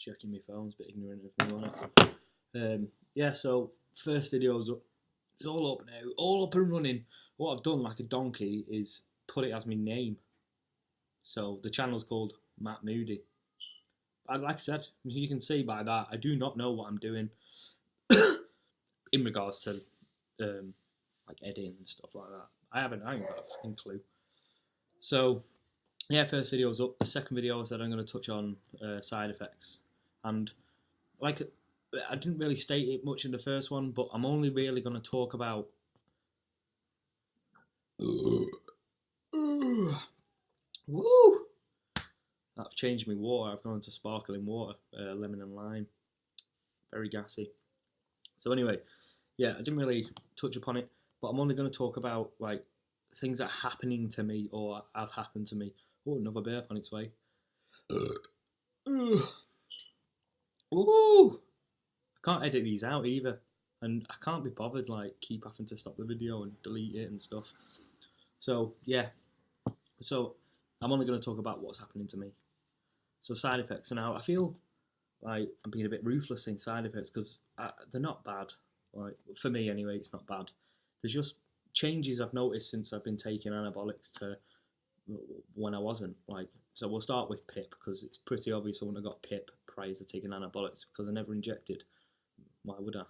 checking my phone. It's a bit ignorant if you want it. Yeah, so first video's up. It's all up now, all up and running. What I've done, like a donkey, is put it as my name. So the channel's called Matt Moody. Like I said, you can see by that, I do not know what I'm doing in regards to like editing and stuff like that. I ain't got a fucking clue. So yeah, first video's up. The second video I said I'm going to touch on side effects, and like I didn't really state it much in the first one, but I'm only really going to talk about woo. I've changed my water. I've gone to sparkling water, lemon and lime. Very gassy. So anyway, yeah, I didn't really touch upon it, but I'm only going to talk about like things that are happening to me or have happened to me. Oh, another burp on its way. Ooh! I can't edit these out either, and I can't be bothered like keep having to stop the video and delete it and stuff. So yeah, so I'm only going to talk about what's happening to me. So side effects. Now I feel like I'm being a bit ruthless in side effects because they're not bad. Like for me anyway, it's not bad. There's just changes I've noticed since I've been taking anabolics to when I wasn't. Like, so we'll start with PIP because it's pretty obvious I wouldn't have got PIP prior to taking anabolics because I never injected. Why would I?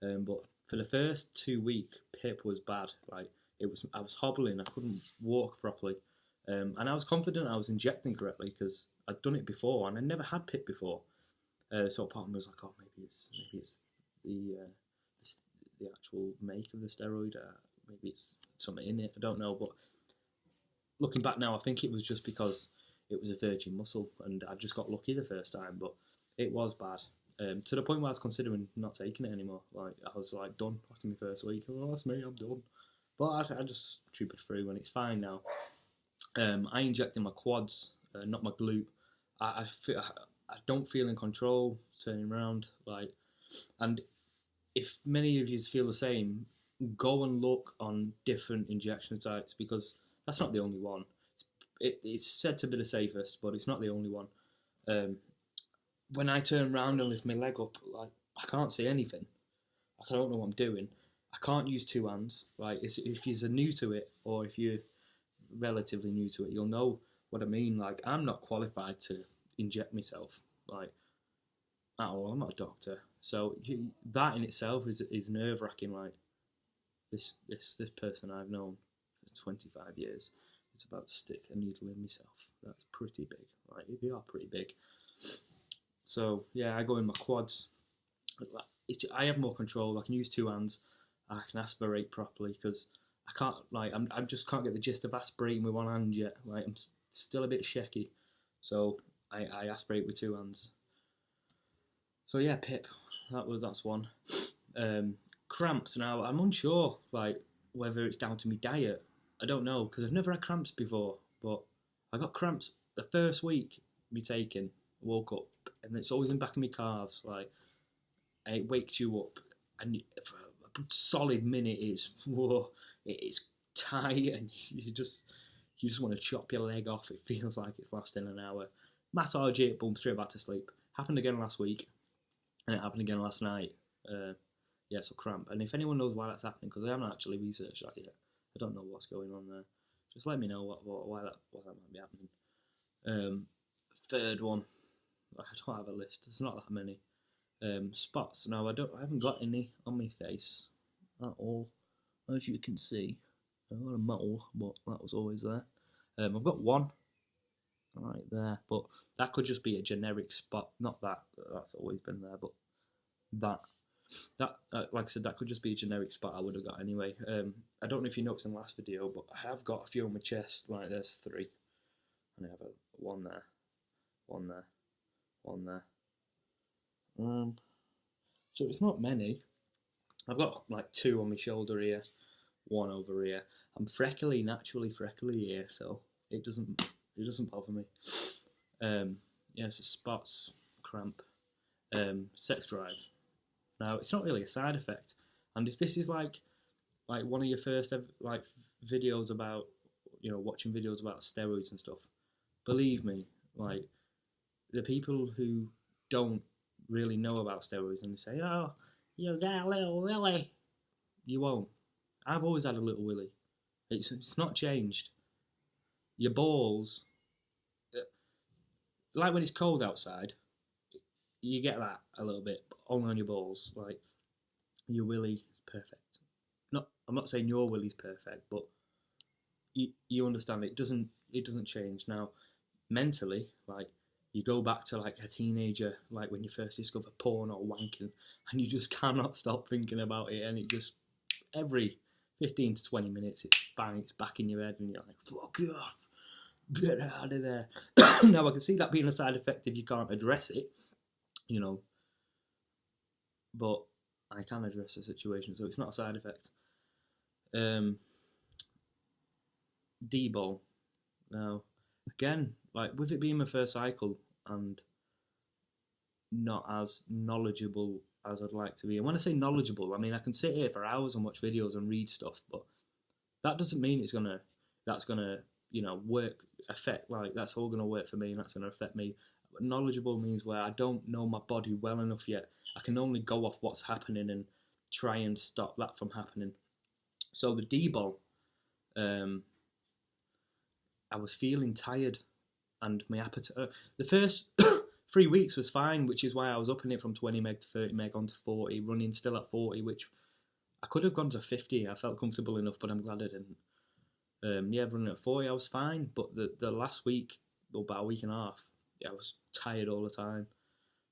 But for the first 2 weeks, PIP was bad. Like I was hobbling. I couldn't walk properly. And I was confident I was injecting correctly because I'd done it before and I never had PIP before. So part of me was like, oh, maybe it's the actual make of the steroid. Maybe it's something in it. I don't know. But looking back now, I think it was just because it was a virgin muscle and I just got lucky the first time. But it was bad. To the point where I was considering not taking it anymore. Like I was like done after my first week. Oh, that's me. I'm done. But I just trooped through and it's fine now. I inject in my quads, not my glute. I don't feel in control turning around, like, and if many of you feel the same, go and look on different injection sites because that's not the only one. It's said to be the safest, but it's not the only one. When I turn around and lift my leg up, like I can't see anything. Like, I don't know what I'm doing. I can't use two hands. Like if you're new to it or if you're relatively new to it, you'll know what I mean. Like I'm not qualified to inject myself, like at all. I'm not a doctor, so that in itself is nerve wracking. Like this person I've known for 25 years is about to stick a needle in myself. That's pretty big. Like they are pretty big. So yeah, I go in my quads. I have more control. I can use two hands. I can aspirate properly because I can't, like, I just can't get the gist of aspirating with one hand yet. Like, I'm still a bit shaky. So, I aspirate with two hands. So, yeah, PIP. That's one. Cramps. Now, I'm unsure, like, whether it's down to my diet. I don't know, because I've never had cramps before. But I got cramps the first week, me taking. Woke up, and it's always in the back of my calves. Like, and it wakes you up. And for a solid minute, it's tight and you just want to chop your leg off. It feels like it's lasting an hour. Massage it, boom, straight back to sleep. Happened again last week, and it happened again last night. Yeah, so cramp. And if anyone knows why that's happening, because I haven't actually researched that yet, I don't know what's going on there. Just let me know why that might be happening. Third one, I don't have a list. There's not that many. Spots. Now I haven't got any on my face at all, as you can see. I've got a mole, but that was always there. I've got one right there, but that could just be a generic spot. Not that's always been there, but that like I said, that could just be a generic spot I would have got anyway. I don't know if you noticed in the last video, but I have got a few on my chest. Like there's three, and I have one there, one there, one there. So it's not many. I've got like two on my shoulder here, one over here. I'm freckly, naturally freckly here, so it doesn't bother me. Yeah, so spots, cramp, sex drive. Now it's not really a side effect, and if this is like one of your first like videos about, you know, watching videos about steroids and stuff, believe me, like the people who don't really know about steroids and they say, oh, you got a little willy. You won't. I've always had a little willy. It's not changed. Your balls, like when it's cold outside, you get that a little bit, but only on your balls. Like your willy is perfect. I'm not saying your willy's perfect, but you understand it doesn't change. Now, mentally, like you go back to like a teenager, like when you first discover porn or wanking, and you just cannot stop thinking about it, and it just every 15 to 20 minutes it's back in your head, and you're like, fuck off, get out of there. Now I can see that being a side effect if you can't address it, you know, but I can address the situation, so it's not a side effect. D-ball. Now, again, like with it being my first cycle and not as knowledgeable as I'd like to be. And when I say knowledgeable, I mean I can sit here for hours and watch videos and read stuff, but that doesn't mean that's gonna work affect like that's all gonna work for me and that's gonna affect me. But knowledgeable means where I don't know my body well enough yet. I can only go off what's happening and try and stop that from happening. So the D-ball, I was feeling tired and my appetite. The first 3 weeks was fine, which is why I was upping it from 20 meg to 30 meg onto 40, running still at 40, which I could have gone to 50. I felt comfortable enough, but I'm glad I didn't. Running at 40, I was fine, but the last week, or about a week and a half, I was tired all the time.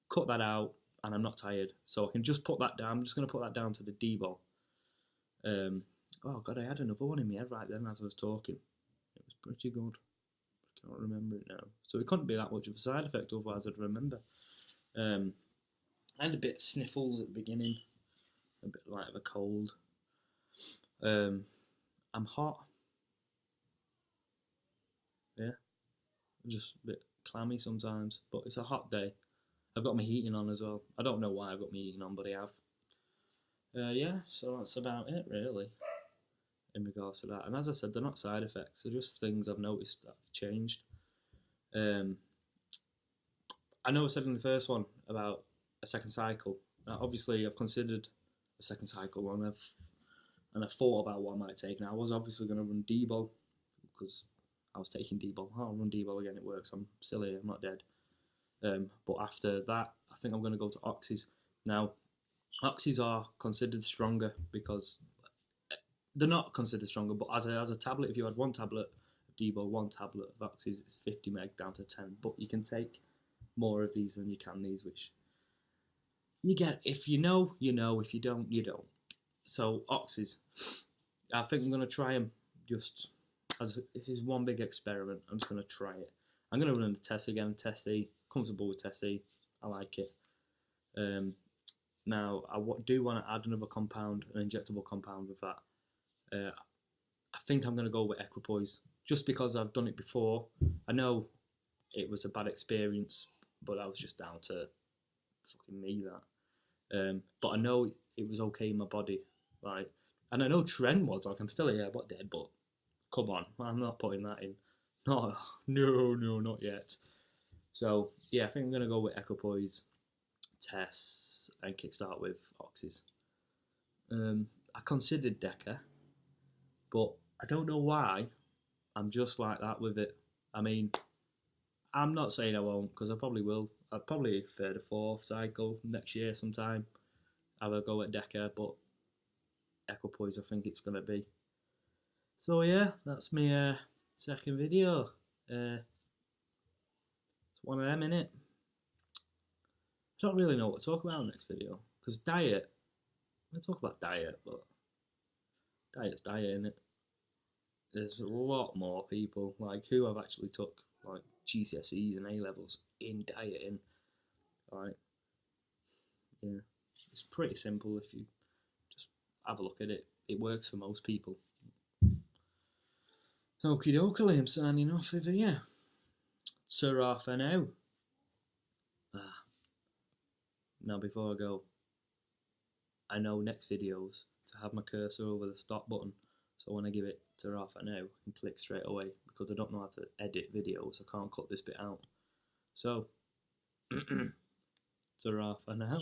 Cut that out, and I'm not tired, so I can just put that down. I'm just going to put that down to the D-ball. Oh God, I had another one in my head right then as I was talking. It was pretty good. I can't remember it now. So it couldn't be that much of a side effect, otherwise I'd remember. I had a bit of sniffles at the beginning, a bit light of a cold. I'm hot. Yeah, I'm just a bit clammy sometimes, but it's a hot day. I've got my heating on as well. I don't know why I've got my heating on, but I have. Yeah, so that's about it really in regards to that. And as I said, they're not side effects. They're just things I've noticed that have changed. I know I said in the first one about a second cycle. Now, obviously, I've considered a second cycle and I've thought about what I might take. Now, I was obviously going to run D-ball because I was taking D-ball. I'll run D-ball again, it works. I'm still here, I'm not dead. But after that, I think I'm going to go to oxys. Now, oxys are considered stronger because they're not considered stronger, but as a tablet, if you had one tablet of D-ball, one tablet of oxys, it's 50 meg down to 10. But you can take more of these than you can these, which you get. If you know, you know. If you don't, you don't. So oxys, I think I'm going to try them just as this is one big experiment. I'm just going to try it. I'm going to run the test again, Tessie. Comfortable with Tessie. I like it. Now, I do want to add another compound, an injectable compound with that. I think I'm going to go with equipoise, just because I've done it before. I know it was a bad experience, but that was just down to fucking me, that. But I know it was okay in my body. Like, and I know Trent was, like, I'm still here, but dead, but come on, I'm not putting that in. No, not yet. So, yeah, I think I'm going to go with equipoise, tests, and kickstart with oxys. I considered Deca, but I don't know why. I'm just like that with it. I mean, I'm not saying I won't, because I probably will. I'll probably third or fourth cycle next year sometime. I will go at Deca, but equipoise I think it's going to be. So yeah, that's my second video. It's one of them, innit? I don't really know what to talk about in the next video, because diet, I talk about diet, but diet's diet, innit? There's a lot more people like who have actually took like GCSEs and A levels in dieting. Like, yeah, it's pretty simple if you just have a look at it. It works for most people. Okie dokie, I'm signing off over here. Ta-ra for now. Now before I go, I know next videos to have my cursor over the stop button. So when I give it ta-ra for now, I can click straight away because I don't know how to edit videos. I can't cut this bit out. So, Ta-ra for now.